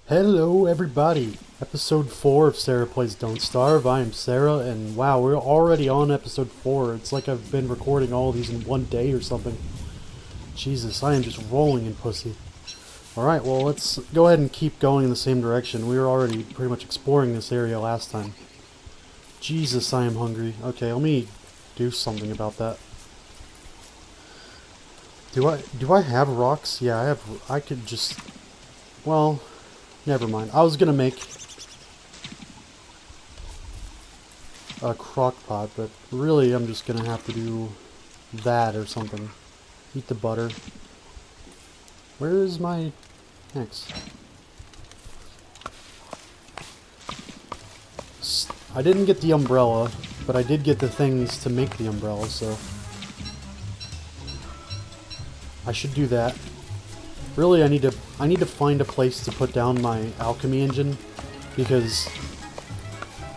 Hello everybody! Episode 4 of Sarah Plays Don't Starve. I am Sarah, and wow, we're already on episode 4. It's like I've been recording all of these in one day or something. Jesus, I am just rolling in pussy. Alright, well let's go ahead and keep going in the same direction. We were already pretty much exploring this area last time. Jesus, I am hungry. Okay, let me do something about that. Do I have rocks? Yeah, I could just... Well, never mind. I was gonna make a crock pot, but really I'm just gonna have to do that or something. Eat the butter. Where is my axe? I didn't get the umbrella, but I did get the things to make the umbrella, so I should do that. Really, I need to find a place to put down my alchemy engine, because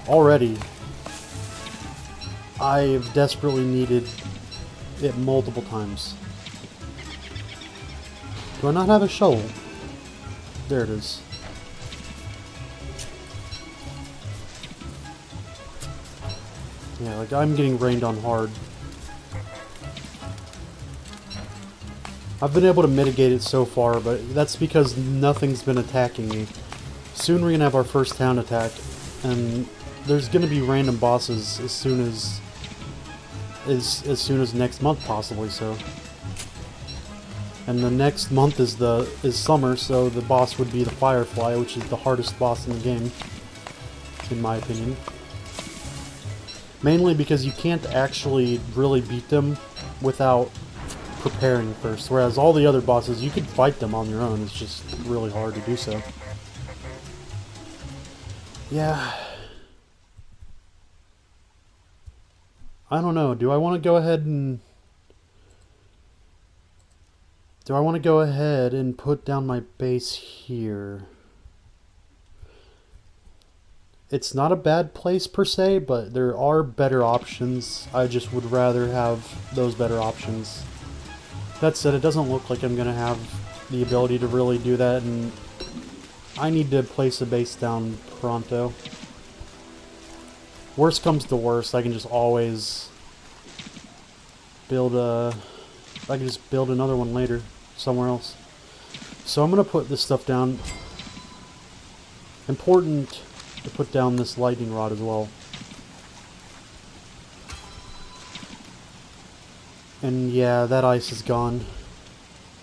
already I've desperately needed it multiple times. Do I not have a shovel? There it is. Yeah, like I'm getting rained on hard. I've been able to mitigate it so far, but that's because nothing's been attacking me. Soon we're gonna have our first town attack, and there's gonna be random bosses as soon as next month, possibly. So, and the next month is summer, so the boss would be the Firefly, which is the hardest boss in the game, in my opinion. Mainly because you can't actually really beat them without preparing first, whereas all the other bosses, you could fight them on your own. It's just really hard to do so. Yeah. I don't know. Do I want to go ahead and put down my base here? It's not a bad place per se, but there are better options. I just would rather have those better options. That said, it doesn't look like I'm going to have the ability to really do that, and I need to place a base down pronto. Worst comes to worst, I can just always build I can just build another one later, somewhere else. So I'm going to put this stuff down. Important to put down this lightning rod as well. And yeah, that ice is gone,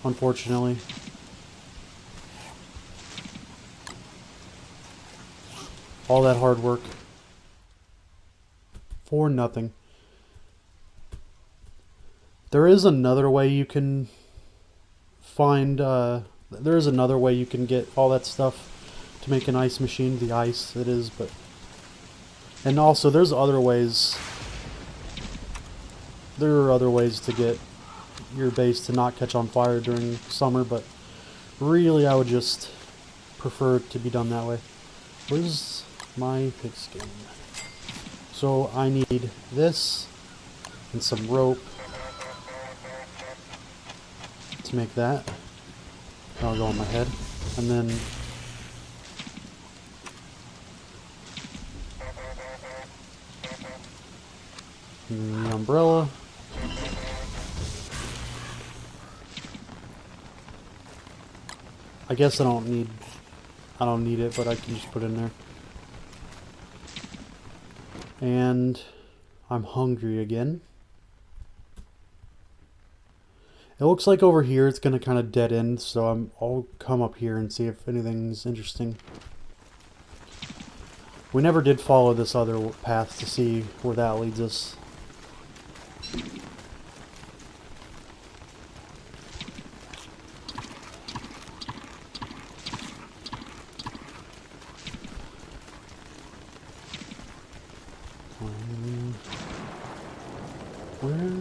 unfortunately. All that hard work for nothing. There is another way you can find, there is another way you can get all that stuff to make an ice machine. The ice, it is, but... And also, there's other ways... There are other ways to get your base to not catch on fire during summer, but really I would just prefer it to be done that way. Where's my pigskin? So I need this and some rope to make that. That'll go on my head. And then the umbrella. I guess I don't need it, but I can just put it in there. And I'm hungry again. It looks like over here it's gonna kind of dead end, so I'll come up here and see if anything's interesting. We never did follow this other path to see where that leads us. Where?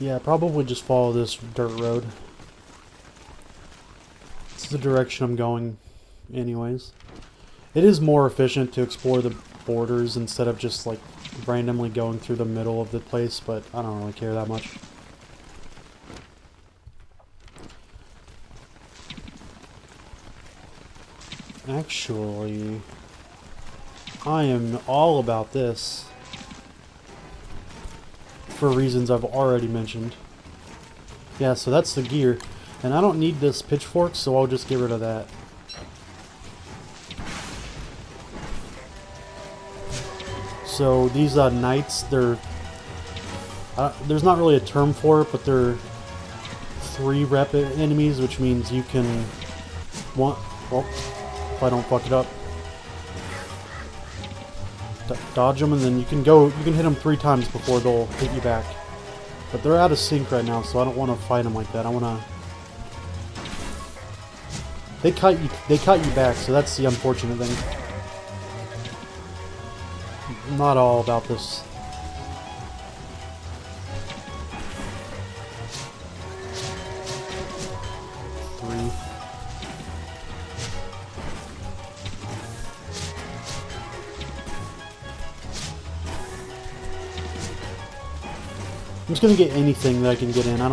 Yeah, probably just follow this dirt road. It's the direction I'm going anyways. It is more efficient to explore the borders instead of just like randomly going through the middle of the place, but I don't really care that much. Actually, I am all about this. For reasons I've already mentioned. Yeah, so that's the gear. And I don't need this pitchfork, so I'll just get rid of that. So these knights, they're... there's not really a term for it, but they're 3 rep enemies, which means you can... Well, if I don't fuck it up. Dodge them, and then you can hit them 3 times before they'll hit you back. But they're out of sync right now, so I don't want to fight them like that. I want to... They cut you back, so that's the unfortunate thing. I'm not all about this. I'm just gonna get anything that I can get in. I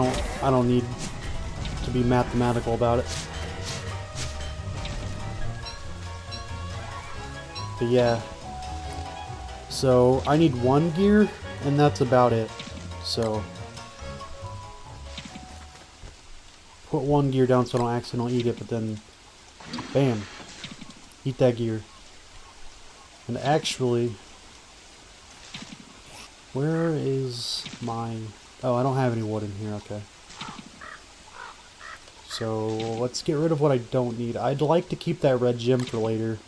don't need to be mathematical about it. But yeah. So I need 1 gear, and that's about it. So put 1 gear down so I don't accidentally eat it, but then bam. Eat that gear. And actually, where is my... Oh, I don't have any wood in here, okay. So, let's get rid of what I don't need. I'd like to keep that red gem for later.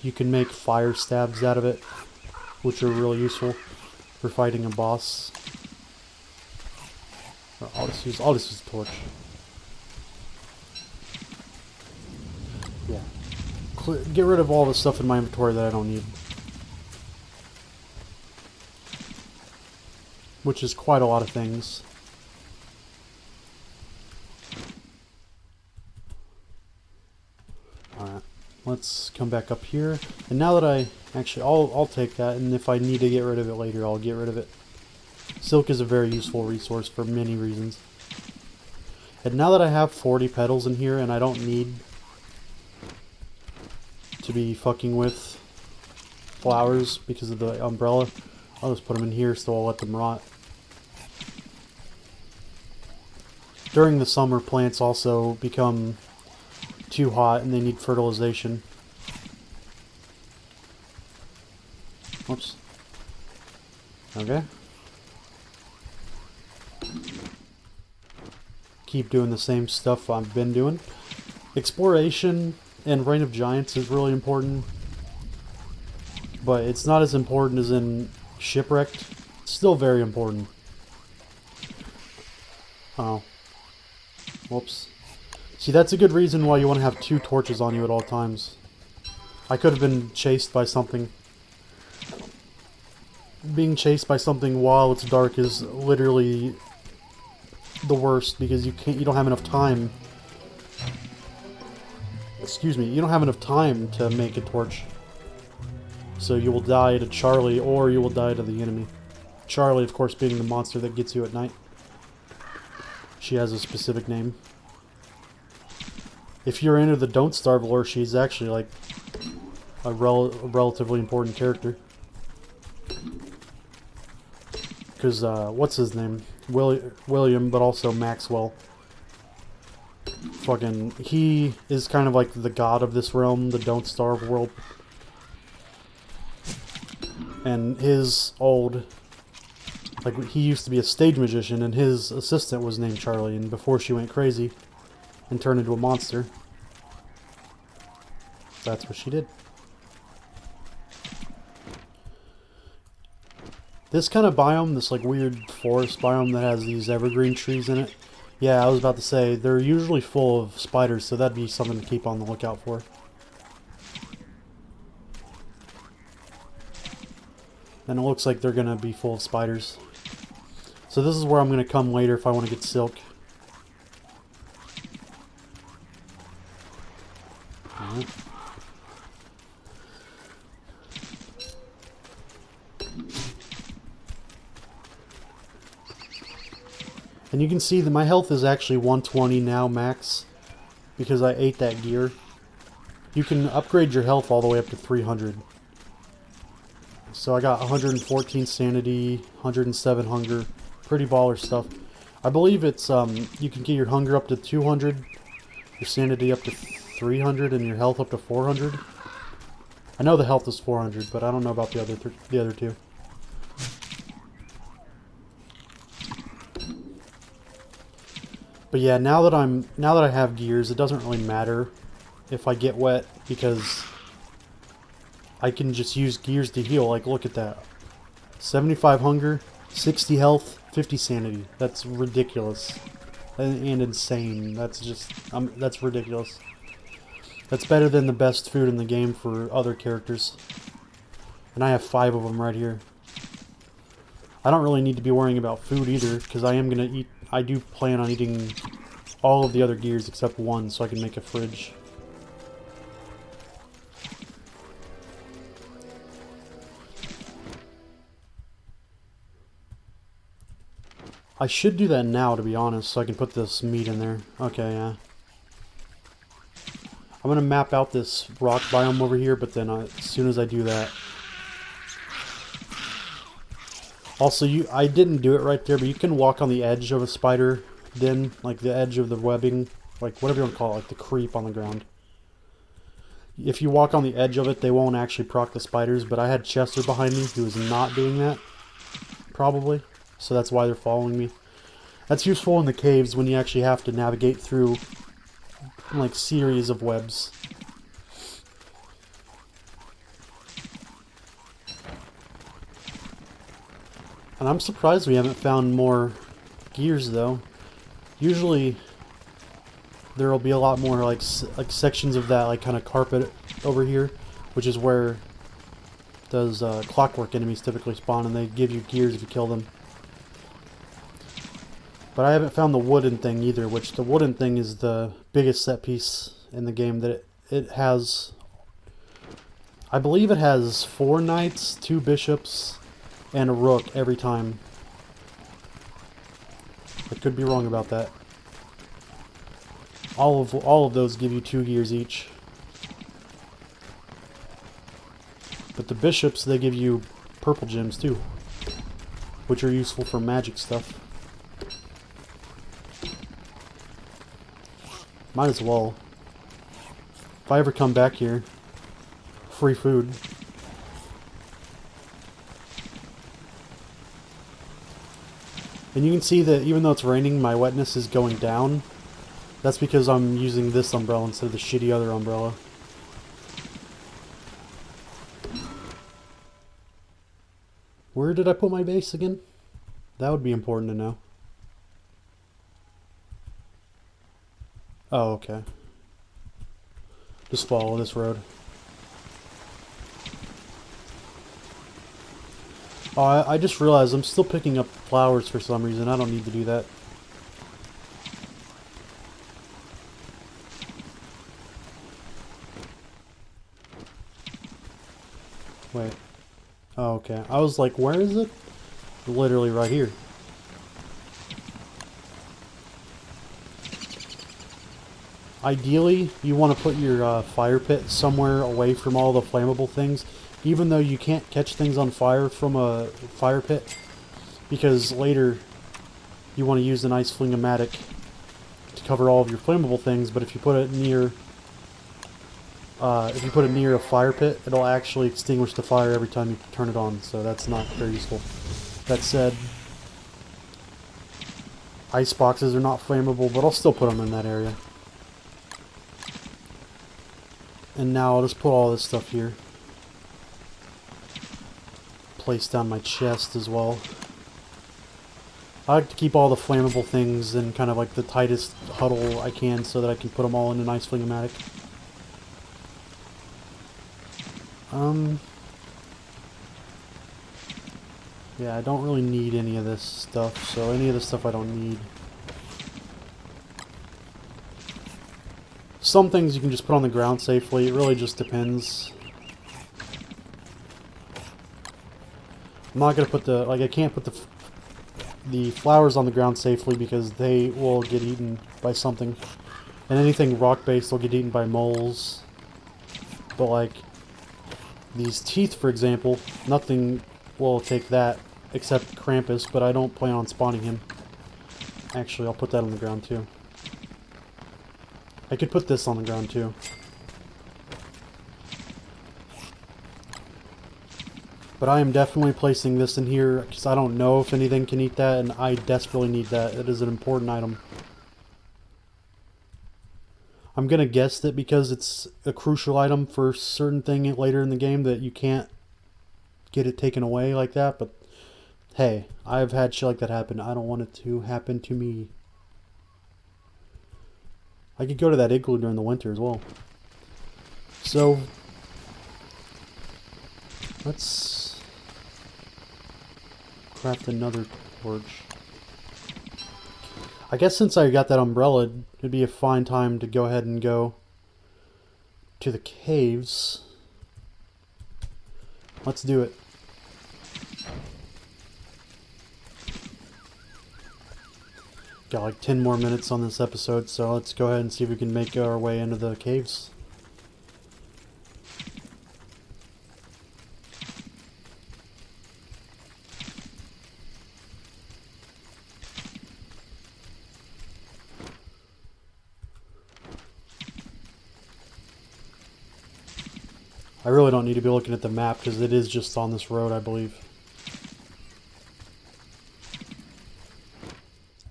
You can make fire stabs out of it, which are really useful for fighting a boss. I'll just use a torch. Yeah. Get rid of all the stuff in my inventory that I don't need. Which is quite a lot of things. Alright, let's come back up here. And now that I'll take that, and if I need to get rid of it later, I'll get rid of it. Silk is a very useful resource for many reasons. And now that I have 40 petals in here, and I don't need to be fucking with flowers because of the umbrella, I'll just put them in here so I'll let them rot. During the summer, plants also become too hot and they need fertilization. Oops. Okay. Keep doing the same stuff I've been doing. Exploration and Reign of Giants is really important. But it's not as important as in Shipwrecked. It's still very important. Oh. Whoops. See, that's a good reason why you want to have 2 torches on you at all times. I could have been chased by something. Being chased by something while it's dark is literally the worst because you don't have enough time. Excuse me, you don't have enough time to make a torch. So you will die to Charlie or you will die to the enemy. Charlie, of course, being the monster that gets you at night. She has a specific name. If you're into the Don't Starve lore, she's actually like a relatively important character. Because, what's his name? William, but also Maxwell. Fucking, he is kind of like the god of this realm, the Don't Starve world. And his old... Like, he used to be a stage magician, and his assistant was named Charlie, and before she went crazy and turned into a monster, that's what she did. This kind of biome, this like weird forest biome that has these evergreen trees in it, yeah, I was about to say, they're usually full of spiders, so that'd be something to keep on the lookout for. And it looks like they're going to be full of spiders. So this is where I'm going to come later if I want to get silk. Alright. And you can see that my health is actually 120 now max because I ate that gear. You can upgrade your health all the way up to 300. So I got 114 sanity, 107 hunger. Pretty baller stuff. I believe it's, you can get your hunger up to 200, your sanity up to 300, and your health up to 400. I know the health is 400, but I don't know about the other two. But yeah, now that I have gears, it doesn't really matter if I get wet, because I can just use gears to heal. Like, look at that. 75 hunger, 60 health, 50 sanity. That's ridiculous. And insane. That's just, that's ridiculous. That's better than the best food in the game for other characters. And I have 5 of them right here. I don't really need to be worrying about food either, because I am going to eat, I do plan on eating all of the other gears except one, so I can make a fridge. I should do that now, to be honest, so I can put this meat in there. Okay, yeah. I'm going to map out this rock biome over here, but then as soon as I do that... Also, I didn't do it right there, but you can walk on the edge of a spider den, like the edge of the webbing, like whatever you want to call it, like the creep on the ground. If you walk on the edge of it, they won't actually proc the spiders, but I had Chester behind me who was not doing that, probably. So that's why they're following me. That's useful in the caves when you actually have to navigate through like series of webs. And I'm surprised we haven't found more gears though. Usually there'll be a lot more like sections of that like kind of carpet over here, which is where those clockwork enemies typically spawn, and they give you gears if you kill them. But I haven't found the wooden thing either, which the wooden thing is the biggest set piece in the game. That it has, I believe it has 4 knights, 2 bishops, and a rook every time. I could be wrong about that. All of those give you 2 gears each. But the bishops, they give you purple gems too, which are useful for magic stuff. Might as well. If I ever come back here, free food. And you can see that even though it's raining, my wetness is going down. That's because I'm using this umbrella instead of the shitty other umbrella. Where did I put my base again? That would be important to know. Oh, okay. Just follow this road. Oh, I just realized I'm still picking up flowers for some reason. I don't need to do that. Wait. Oh, okay. I was like, where is it? Literally right here. Ideally, you want to put your fire pit somewhere away from all the flammable things, even though you can't catch things on fire from a fire pit, because later you want to use an ice flingomatic to cover all of your flammable things. But if you put it near a fire pit, it'll actually extinguish the fire every time you turn it on, so that's not very useful. That said, ice boxes are not flammable, but I'll still put them in that area. And now I'll just put all this stuff here. Place down my chest as well. I like to keep all the flammable things in kind of like the tightest huddle I can so that I can put them all in a nice flingomatic. Yeah, I don't really need any of this stuff, so any of this stuff I don't need. Some things you can just put on the ground safely, it really just depends. I'm not gonna put the, like, I can't put the flowers on the ground safely because they will get eaten by something. And anything rock-based will get eaten by moles. But like these teeth, for example, nothing will take that except Krampus, but I don't plan on spawning him. Actually, I'll put that on the ground too. I could put this on the ground too. But I am definitely placing this in here because I don't know if anything can eat that, and I desperately need that. It is an important item. I'm going to guess that because it's a crucial item for a certain thing later in the game that you can't get it taken away like that, but hey, I've had shit like that happen. I don't want it to happen to me. I could go to that igloo during the winter as well. So, let's craft another torch. I guess since I got that umbrella, it'd be a fine time to go ahead and go to the caves. Let's do it. Got like 10 more minutes on this episode, so let's go ahead and see if we can make our way into the caves. I really don't need to be looking at the map because it is just on this road, I believe.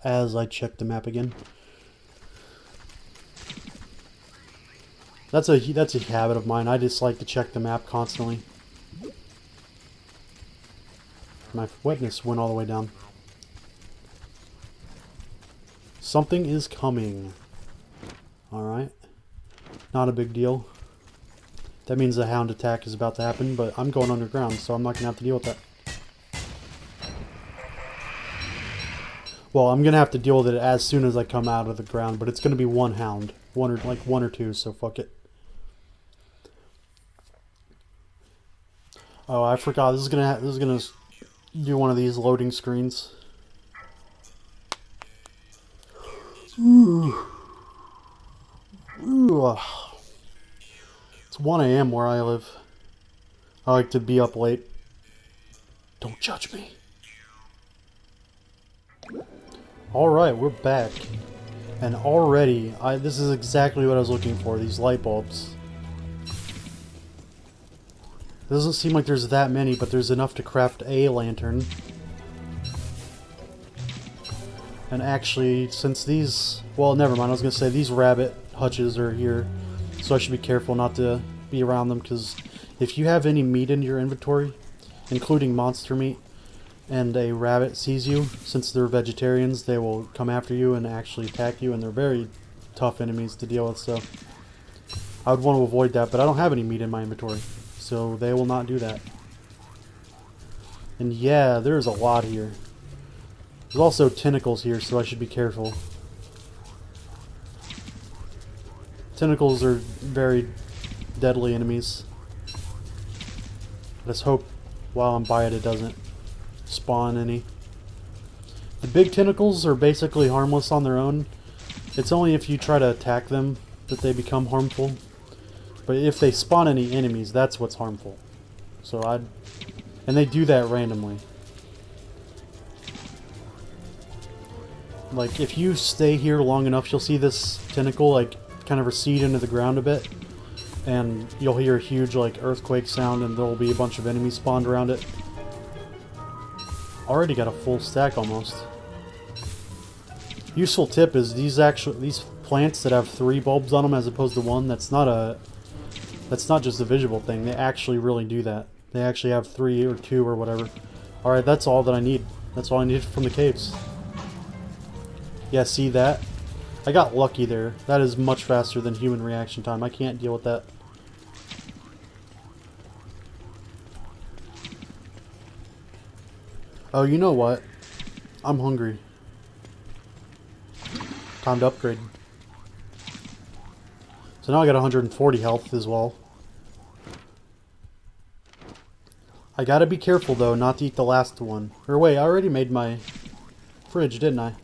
As I check the map again. That's a habit of mine. I just like to check the map constantly. My wetness went all the way down. Something is coming. Alright. Not a big deal. That means a hound attack is about to happen, but I'm going underground, so I'm not going to have to deal with that. Well, I'm going to have to deal with it as soon as I come out of the ground, but it's going to be one hound. One or two, so fuck it. Oh, I forgot. This is gonna do one of these loading screens. Ooh. Ooh. It's 1 a.m. where I live. I like to be up late. Don't judge me. Alright, we're back. And already, this is exactly what I was looking for, these light bulbs. It doesn't seem like there's that many, but there's enough to craft a lantern. And actually, since these... Well, never mind, I was going to say these rabbit hutches are here. So I should be careful not to be around them, because if you have any meat in your inventory, including monster meat, and a rabbit sees you, since they're vegetarians, they will come after you and actually attack you, and they're very tough enemies to deal with, so I would want to avoid that, but I don't have any meat in my inventory, so they will not do that. And yeah, there's a lot here. There's also tentacles here, so I should be careful. Tentacles are very deadly enemies. Let's hope while I'm by it doesn't spawn any. The big tentacles are basically harmless on their own. It's only if you try to attack them that they become harmful. But if they spawn any enemies, that's what's harmful. So and they do that randomly. Like if you stay here long enough, you'll see this tentacle like kind of recede into the ground a bit, and you'll hear a huge like earthquake sound, and there'll be a bunch of enemies spawned around it. Already got a full stack almost. Useful tip is these plants that have 3 bulbs on them as opposed to 1, that's not just a visual thing. They actually really do that. They actually have 3 or 2 or whatever. Alright, that's all that I need. That's all I need from the caves. Yeah, see that? I got lucky there. That is much faster than human reaction time. I can't deal with that. Oh, you know what? I'm hungry. Time to upgrade. So now I got 140 health as well. I gotta be careful though, not to eat the last one. Or wait, I already made my fridge, didn't I?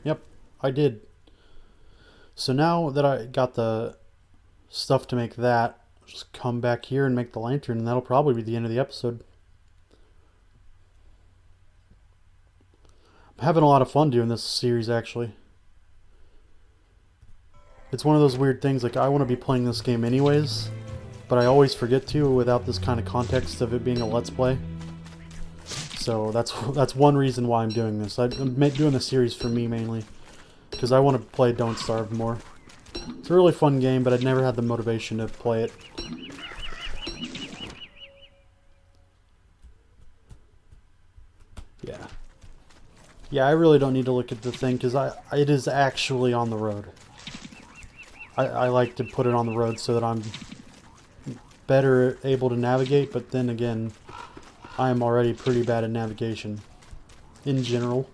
Yep, I did. So now that I got the stuff to make that, Just come back here and make the lantern, and that'll probably be the end of the episode. I'm having a lot of fun doing this series, actually. It's one of those weird things, like, I want to be playing this game anyways, but I always forget to without this kind of context of it being a Let's Play. So that's one reason why I'm doing this. I'm doing the series for me, mainly, because I want to play Don't Starve more. It's a really fun game, but I'd never had the motivation to play it. Yeah. Yeah, I really don't need to look at the thing, because it is actually on the road. I like to put it on the road so that I'm better able to navigate, but then again, I am already pretty bad at navigation in general.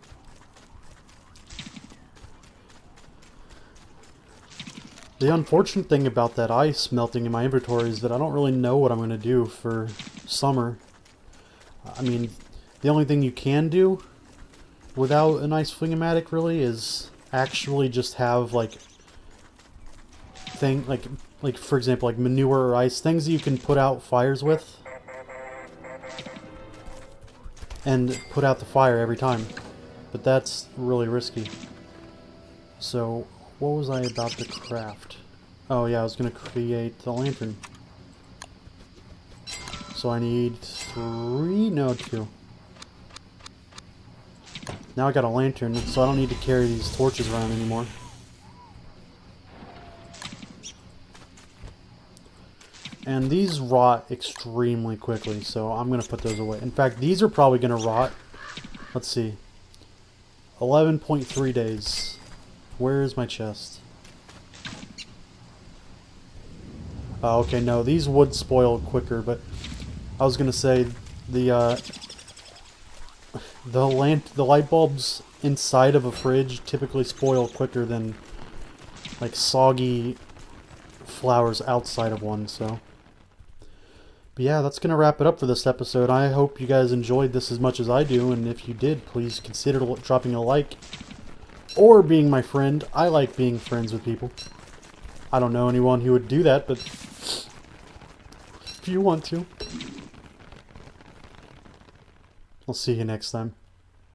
The unfortunate thing about that ice melting in my inventory is that I don't really know what I'm going to do for summer. I mean, the only thing you can do without an ice fling-o-matic really is actually just have like for example, like manure or ice, things that you can put out fires with and put out the fire every time, but that's really risky. So what was I about to craft? Oh yeah, I was gonna create the lantern. So I need 2. Now I got a lantern, so I don't need to carry these torches around anymore. And these rot extremely quickly, so I'm going to put those away. In fact, these are probably going to rot. Let's see. 11.3 days. Where is my chest? Oh, okay, no, these would spoil quicker, but I was going to say the light bulbs inside of a fridge typically spoil quicker than like soggy flowers outside of one, so. But yeah, that's going to wrap it up for this episode. I hope you guys enjoyed this as much as I do, and if you did, please consider dropping a like or being my friend. I like being friends with people. I don't know anyone who would do that, but if you want to. I'll see you next time.